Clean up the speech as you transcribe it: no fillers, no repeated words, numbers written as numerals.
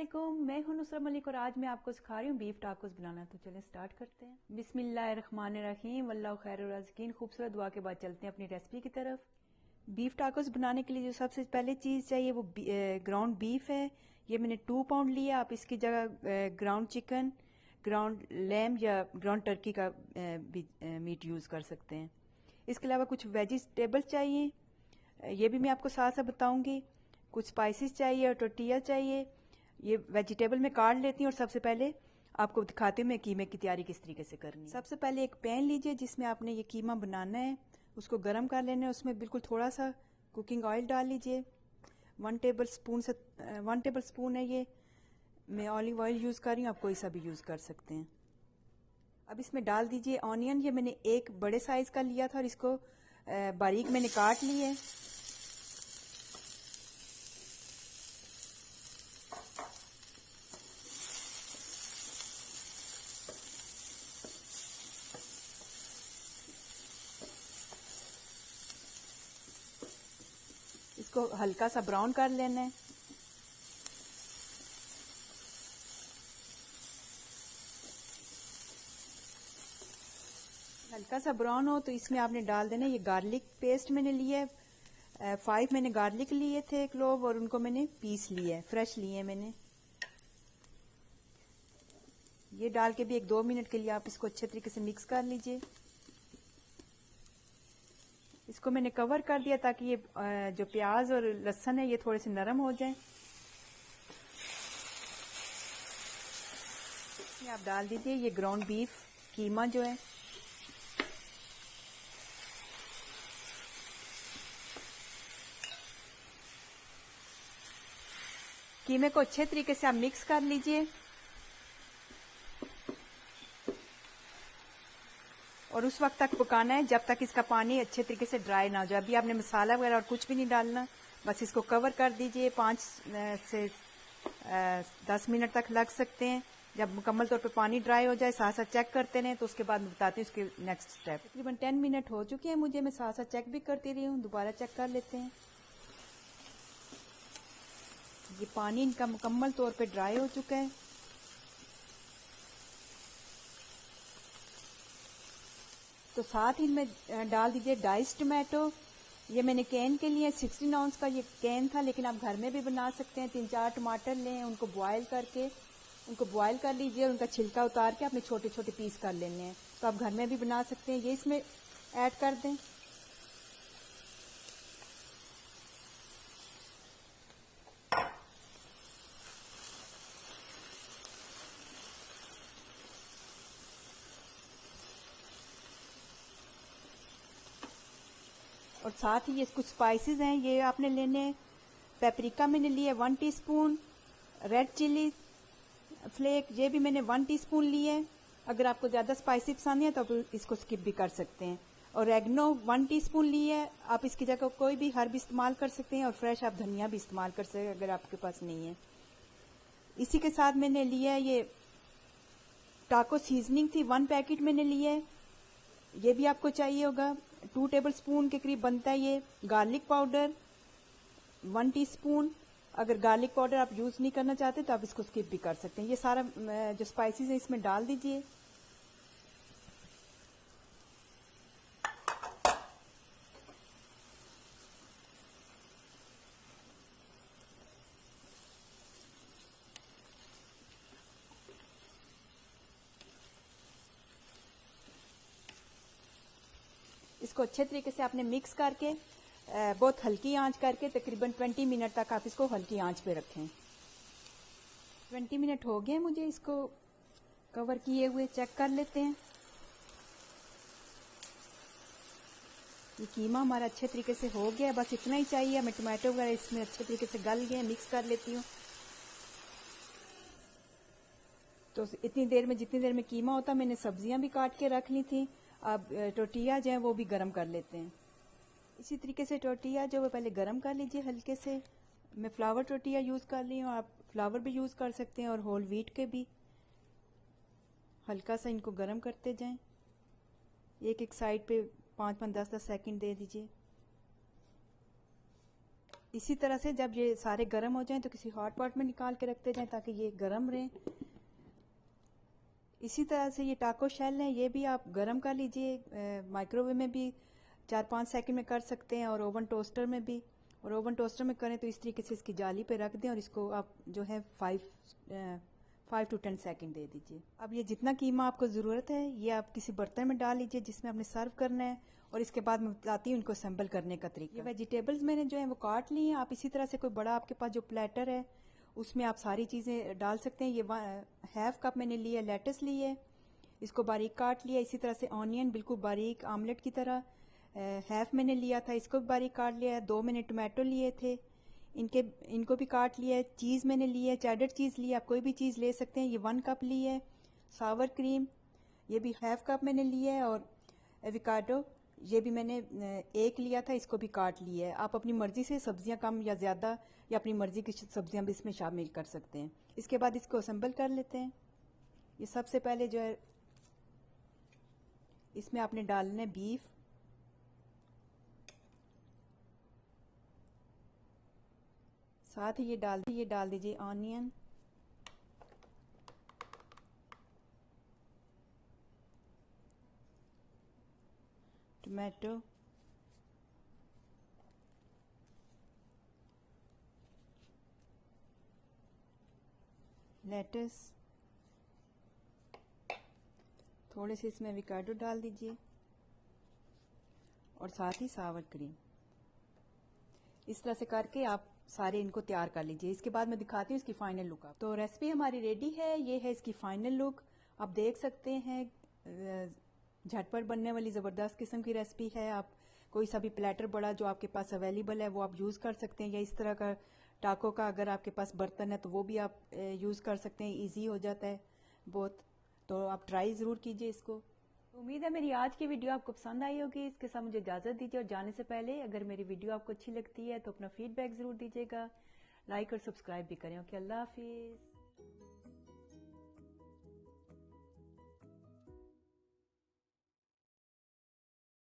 अस्सलामुअलैकुम, मैं हूं नुसरत मलिक और आज मैं आपको सिखा रही हूँ बीफ टाकोस बनाना। तो चलें स्टार्ट करते हैं। बिस्मिल्लाहिर्रहमानिर्रहीम, वल्लाहु खैरुर राज़िकीन। खूबसूरत दुआ के बाद चलते हैं अपनी रेसिपी की तरफ। बीफ टाकोस बनाने के लिए जो सबसे पहले चीज़ चाहिए वो ग्राउंड बीफ है। ये मैंने 2 पाउंड लिया। आप इसकी जगह ग्राउंड चिकन, ग्राउंड लैम या ग्राउंड टर्की का भी मीट यूज़ कर सकते हैं। इसके अलावा कुछ वेजिटेबल चाहिए, ये भी मैं आपको साथ साथ बताऊंगी। कुछ स्पाइसेस चाहिए और टोर्टिया चाहिए। ये वेजिटेबल में काट लेती हूँ और सबसे पहले आपको दिखाती हूँ मैं कीमे की तैयारी किस तरीके से करनी है। सबसे पहले एक पैन लीजिए जिसमें आपने ये कीमा बनाना है, उसको गर्म कर लेना है। उसमें बिल्कुल थोड़ा सा कुकिंग ऑयल डाल लीजिए। 1 टेबल स्पून है ये। मैं ऑलिव ऑयल यूज़ कर रही हूँ, आप कोई सा भी यूज़ कर सकते हैं। अब इसमें डाल दीजिए ऑनियन। ये मैंने एक बड़े साइज़ का लिया था और इसको बारीक मैंने काट लिया है। इसको हल्का सा ब्राउन कर लेना है। हल्का सा ब्राउन हो तो इसमें आपने डाल देना ये गार्लिक पेस्ट मैंने लिया है। 5 मैंने गार्लिक लिए थे क्लोव और उनको मैंने पीस लिए है, फ्रेश लिए है मैंने। ये डाल के भी 1-2 मिनट के लिए आप इसको अच्छे तरीके से मिक्स कर लीजिए। इसको मैंने कवर कर दिया ताकि ये जो प्याज और लहसुन है ये थोड़े से नरम हो जाएं। ये आप डाल दीजिए ये ग्राउंड बीफ कीमा जो है। कीमे को अच्छे तरीके से आप मिक्स कर लीजिए और उस वक्त तक पकाना है जब तक इसका पानी अच्छे तरीके से ड्राई ना हो जाए। अभी आपने मसाला वगैरह और कुछ भी नहीं डालना, बस इसको कवर कर दीजिए। 5 से 10 मिनट तक लग सकते हैं। जब मुकम्मल तौर पे पानी ड्राई हो जाए साथ साथ चेक करते रहें। तो उसके बाद मैं बताती हूँ उसके नेक्स्ट स्टेप। तकरीबन 10 मिनट हो चुके हैं मुझे, मैं साथ साथ चेक भी करती रही हूँ। दोबारा चेक कर लेते हैं। ये पानी इनका मुकम्मल तौर पे ड्राई हो चुका है। तो साथ ही इनमें डाल दीजिए डाइस्ड टमाटो। ये मैंने कैन के लिए 16 आउंस का ये कैन था, लेकिन आप घर में भी बना सकते हैं। 3-4 टमाटर लें, उनको बॉयल कर लीजिए और उनका छिलका उतार के अपने छोटे छोटे पीस कर लेने हैं। तो आप घर में भी बना सकते हैं। ये इसमें ऐड कर दें। और साथ ही ये कुछ स्पाइसेस हैं, ये आपने लेने हैं। पेपरिका मैंने लिए 1 टीस्पून, रेड चिली फ्लेक ये भी मैंने 1 टीस्पून लिए हैं। अगर आपको ज़्यादा स्पाइसी पसंद है तो आप इसको स्किप भी कर सकते हैं। और एग्नो 1 टीस्पून लिए है। आप इसकी जगह कोई भी हर्ब इस्तेमाल कर सकते हैं और फ्रेश आप धनिया भी इस्तेमाल कर सकते हैं अगर आपके पास नहीं है। इसी के साथ मैंने लिया है ये टाको सीजनिंग थी, 1 पैकेट मैंने लिया है। ये भी आपको चाहिए होगा। 2 टेबल स्पून के करीब बनता है ये। Garlic powder 1 teaspoon. अगर गार्लिक पाउडर आप यूज नहीं करना चाहते तो आप इसको स्किप भी कर सकते हैं। ये सारा जो स्पाइसेस है इसमें डाल दीजिए। इसको अच्छे तरीके से आपने मिक्स करके बहुत हल्की आंच करके तकरीबन 20 मिनट तक आप इसको हल्की आंच पे रखें। 20 मिनट हो गए मुझे इसको कवर किए हुए। चेक कर लेते हैं। ये कीमा हमारा अच्छे तरीके से हो गया, बस इतना ही चाहिए। हमें टमाटो वगैरह इसमें अच्छे तरीके से गल गए। मिक्स कर लेती हूँ। तो इतनी देर में जितनी देर में कीमा होता मैंने सब्जियां भी काट के रख ली थी। अब टोटिया जो है वो भी गर्म कर लेते हैं। इसी तरीके से टोटिया जो है पहले गर्म कर लीजिए हल्के से। मैं फ्लावर टोटिया यूज़ कर रही हूँ, आप फ्लावर भी यूज़ कर सकते हैं और होल व्हीट के भी। हल्का सा इनको गर्म करते जाएं। एक एक साइड पे 5-5 10-10 सेकंड दे दीजिए। इसी तरह से जब ये सारे गर्म हो जाएं तो किसी हॉट पॉट में निकाल के रखते जाएं ताकि ये गर्म रहें। इसी तरह से ये टाको शेल हैं, ये भी आप गर्म कर लीजिए। माइक्रोवेव में भी 4-5 सेकंड में कर सकते हैं और ओवन टोस्टर में भी। और ओवन टोस्टर में करें तो इस तरीके से इसकी जाली पे रख दें और इसको आप जो है 5 to 10 सेकंड दे दीजिए। अब ये जितना कीमा आपको ज़रूरत है ये आप किसी बर्तन में डाल लीजिए जिसमें आपने सर्व करना है, और इसके बाद मैं बताती हूँ इनको असेंबल करने का तरीका। ये वेजिटेबल्स मैंने जो है वो काट ली हैं। आप इसी तरह से कोई बड़ा आपके पास जो प्लेटर है उसमें आप सारी चीज़ें डाल सकते हैं। ये 1/2 कप मैंने लिया लेटस ली है, इसको बारीक काट लिया। इसी तरह से ऑनियन बिल्कुल बारीक आमलेट की तरह 1/2 मैंने लिया था, इसको भी बारीक काट लिया है। 2 मैंने टमाटो लिए थे, इनको भी काट लिया है। चीज़ मैंने ली है, चेडर चीज़ ली है, आप कोई भी चीज़ ले सकते हैं। ये 1 कप ली है। सावर क्रीम ये भी 1/2 कप मैंने लिया है। और एवोकाडो ये भी मैंने 1 लिया था, इसको भी काट लिया है। आप अपनी मर्ज़ी से सब्जियां कम या ज़्यादा या अपनी मर्ज़ी की सब्जियां भी इसमें शामिल कर सकते हैं। इसके बाद इसको असेंबल कर लेते हैं। ये सबसे पहले जो है इसमें आपने डालना है बीफ, साथ ही ये डाल दीजिए ऑनियन, टमाटो, लेटस, थोड़े से इसमें एवोकाडो डाल दीजिए और साथ ही सावर क्रीम। इस तरह से करके आप सारे इनको तैयार कर लीजिए। इसके बाद मैं दिखाती हूँ इसकी फाइनल लुक। आप तो रेसिपी हमारी रेडी है, ये है इसकी फाइनल लुक। आप देख सकते हैं झटपट बनने वाली ज़बरदस्त किस्म की रेसिपी है। आप कोई सा भी प्लेटर बड़ा जो आपके पास अवेलेबल है वो आप यूज़ कर सकते हैं, या इस तरह का टाको का अगर आपके पास बर्तन है तो वो भी आप यूज़ कर सकते हैं। ईजी हो जाता है बहुत, तो आप ट्राई ज़रूर कीजिए इसको। उम्मीद है मेरी आज की वीडियो आपको पसंद आई होगी। इसके साथ मुझे इजाज़त दीजिए, और जाने से पहले अगर मेरी वीडियो आपको अच्छी लगती है तो अपना फीडबैक ज़रूर दीजिएगा, लाइक और सब्सक्राइब भी करें। ओके, अल्लाह हाफिज़।